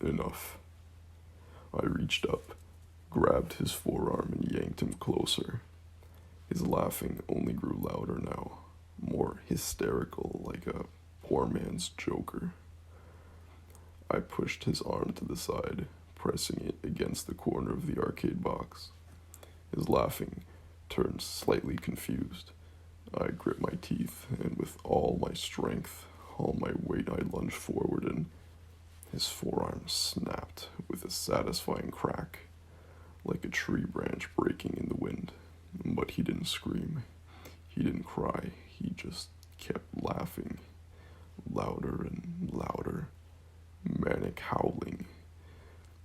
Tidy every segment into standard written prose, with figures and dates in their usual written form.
Enough. I reached up, grabbed his forearm, and yanked him closer. His laughing only grew louder now, more hysterical, like a poor man's Joker. I pushed his arm to the side, pressing it against the corner of the arcade box. His laughing turned slightly confused. I gripped my teeth, and with all my strength, all my weight, I lunged forward, and his forearm snapped with a satisfying crack, like a tree branch breaking in the wind. But he didn't scream. He didn't cry. He just kept laughing, louder and louder, manic howling,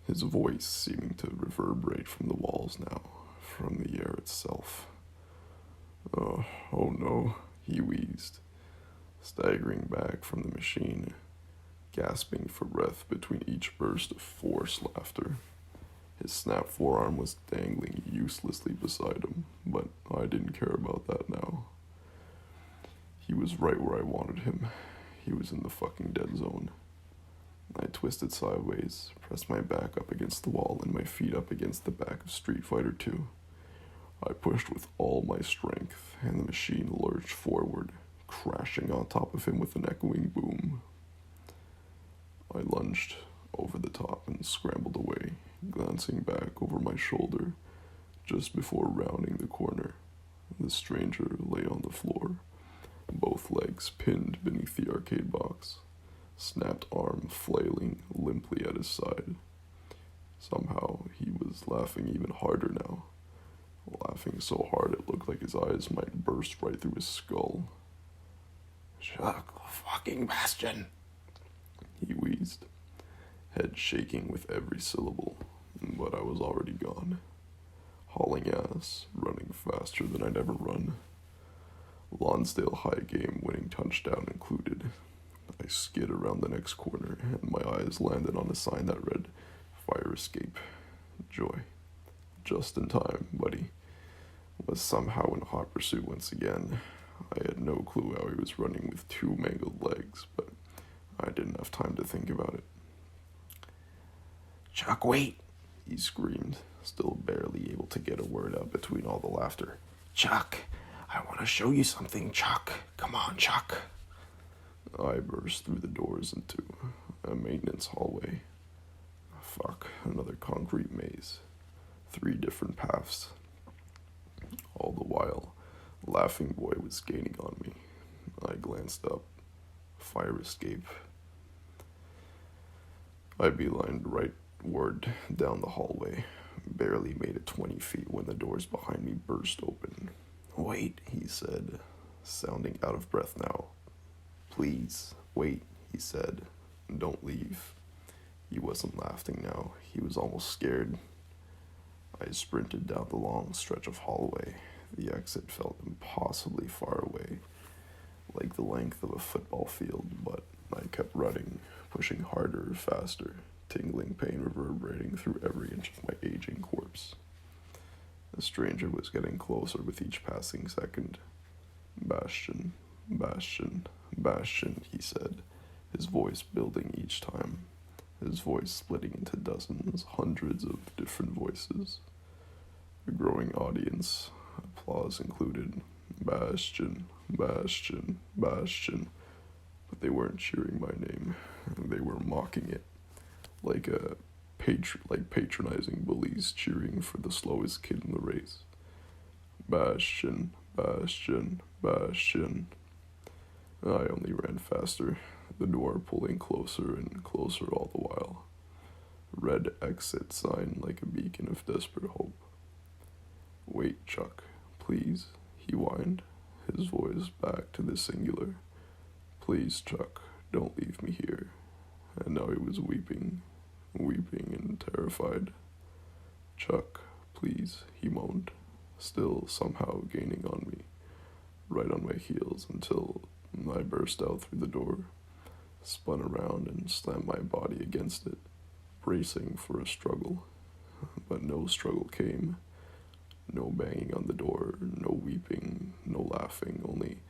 his voice seeming to reverberate from the walls now, from the air itself. Oh no, he wheezed, staggering back from the machine, gasping for breath between each burst of forced laughter. His snapped forearm was dangling uselessly beside him, but I didn't care about that now. He was right where I wanted him. He was in the fucking dead zone. I twisted sideways, pressed my back up against the wall and my feet up against the back of Street Fighter 2. I pushed with all my strength, and the machine lurched forward, crashing on top of him with an echoing boom. I lunged over the top and scrambled away, glancing back over my shoulder just before rounding the corner. The stranger lay on the floor, both legs pinned beneath the arcade box, snapped arm flailing limply at his side. Somehow he was laughing even harder now, laughing so hard it looked like his eyes might burst right through his skull. Chuck fucking Bastion, he wheezed, head shaking with every syllable, but I was already gone, hauling ass, running faster than I'd ever run. Lonsdale High game winning touchdown included. I skid around the next corner, and my eyes landed on a sign that read, "Fire escape. Joy." Just in time, buddy. Was somehow in hot pursuit once again. I had no clue how he was running with two mangled legs, but I didn't have time to think about it. Chuck, wait, he screamed, still barely able to get a word out between all the laughter. Chuck, I want to show you something, Chuck. Come on, Chuck. I burst through the doors into a maintenance hallway. Fuck, another concrete maze. 3 different paths. All the while, Laughing Boy was gaining on me. I glanced up. Fire escape. I beelined rightward down the hallway. Barely made it 20 feet when the doors behind me burst open. "Wait," he said, sounding out of breath now. "Please, wait," he said. "Don't leave." He wasn't laughing now. He was almost scared. I sprinted down the long stretch of hallway. The exit felt impossibly far away, like the length of a football field, but I kept running, pushing harder, faster, tingling pain reverberating through every inch of my aging corpse. The stranger was getting closer with each passing second. "Bastion, Bastion, Bastion," he said, his voice building each time, his voice splitting into dozens, hundreds of different voices. A growing audience, applause included. "Bastion, Bastion, Bastion." But they weren't cheering my name. They were mocking it, like patronizing bullies cheering for the slowest kid in the race. "Bastion, Bastion, Bastion." I only ran faster, the door pulling closer and closer all the while. Red exit sign like a beacon of desperate hope. "Wait, Chuck, please," he whined, his voice back to the singular. "Please, Chuck, don't leave me here." And now he was weeping and terrified. "Chuck, please," he moaned, still somehow gaining on me, right on my heels until I burst out through the door, spun around and slammed my body against it, bracing for a struggle. But no struggle came. No banging on the door, no weeping, no laughing, only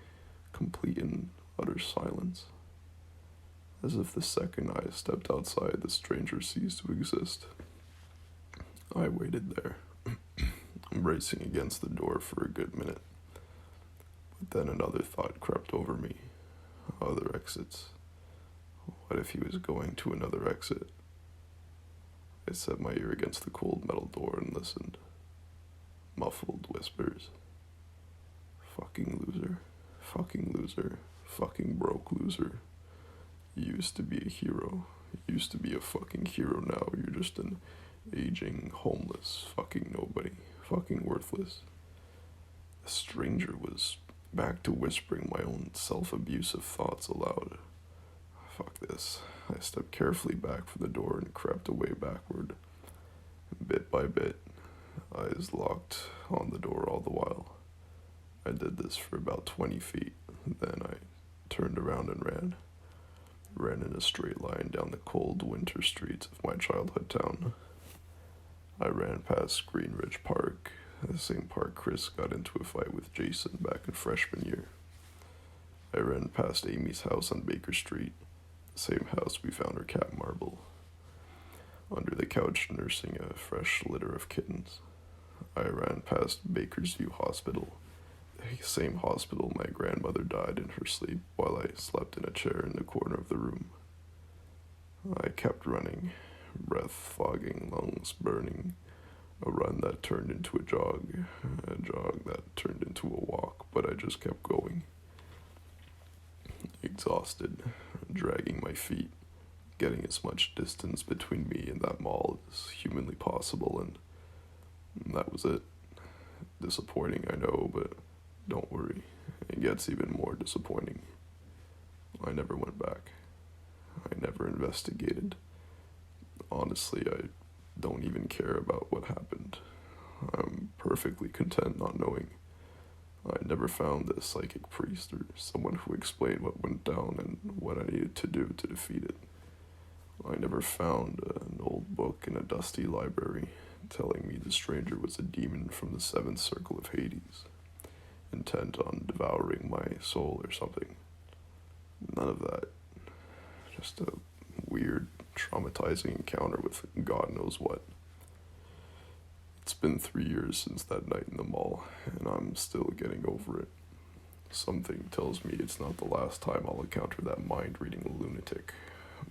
complete and utter silence. as if the second I stepped outside, the stranger ceased to exist. I waited there, bracing against the door for a good minute. But then another thought crept over me. Other exits. What if he was going to another exit? I set my ear against the cold metal door and listened. Muffled whispers. Fucking loser. Fucking loser. Fucking broke loser. You used to be a hero. You used to be a fucking hero. Now you're just an aging, homeless, fucking nobody. Fucking worthless. The stranger was back to whispering my own self-abusive thoughts aloud. Fuck this. I stepped carefully back from the door and crept away backward. Bit by bit, eyes locked on the door all the while. I did this for about 20 feet. Then I turned around and ran. Ran in a straight line down the cold winter streets of my childhood town. I ran past Greenridge Park, the same park Chris got into a fight with Jason back in freshman year. I ran past Amy's house on Baker Street, the same house we found her cat Marble, under the couch nursing a fresh litter of kittens. I ran past Bakersview Hospital, the same hospital my grandmother died in her sleep while I slept in a chair in the corner of the room. I kept running, breath fogging, lungs burning, a run that turned into a jog that turned into a walk, but I just kept going. Exhausted, dragging my feet, getting as much distance between me and that mall as humanly possible, and that was it. Disappointing, I know, but don't worry, it gets even more disappointing. I never went back. I never investigated. Honestly, I don't even care about what happened. I'm perfectly content not knowing. I never found a psychic priest or someone who explained what went down and what I needed to do to defeat it. I never found an old book in a dusty library telling me the stranger was a demon from the seventh circle of Hades, intent on devouring my soul or something. None of that. Just a weird, traumatizing encounter with God knows what. It's been 3 years since that night in the mall, and I'm still getting over it. Something tells me it's not the last time I'll encounter that mind-reading lunatic,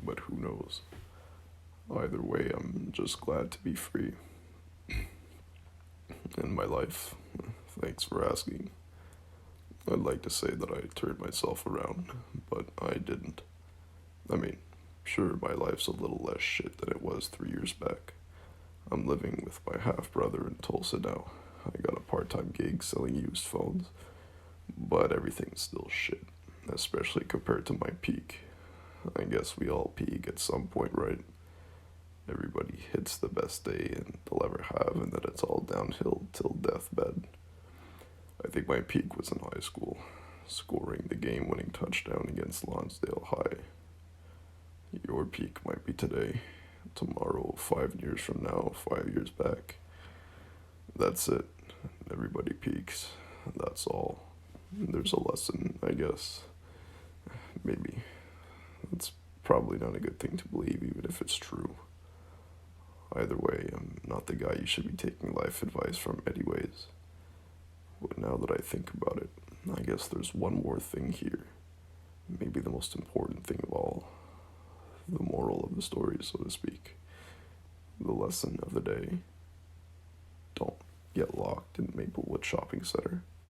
but who knows? Either way, I'm just glad to be free. In my life, thanks for asking. I'd like to say that I turned myself around, but I didn't. I mean, sure, my life's a little less shit than it was 3 years back. I'm living with my half-brother in Tulsa now. I got a part-time gig selling used phones, but everything's still shit, especially compared to my peak. I guess we all peak at some point, right? Everybody hits the best day and they'll ever have, and then it's all downhill till deathbed. I think my peak was in high school, scoring the game-winning touchdown against Lonsdale High. Your peak might be today, tomorrow, 5 years from now, 5 years back. That's it. Everybody peaks. That's all. There's a lesson, I guess. Maybe. It's probably not a good thing to believe, even if it's true. Either way, I'm not the guy you should be taking life advice from anyways. But now that I think about it, I guess there's one more thing here. Maybe the most important thing of all. The moral of the story, so to speak. The lesson of the day. Don't get locked in Maplewood Shopping Center.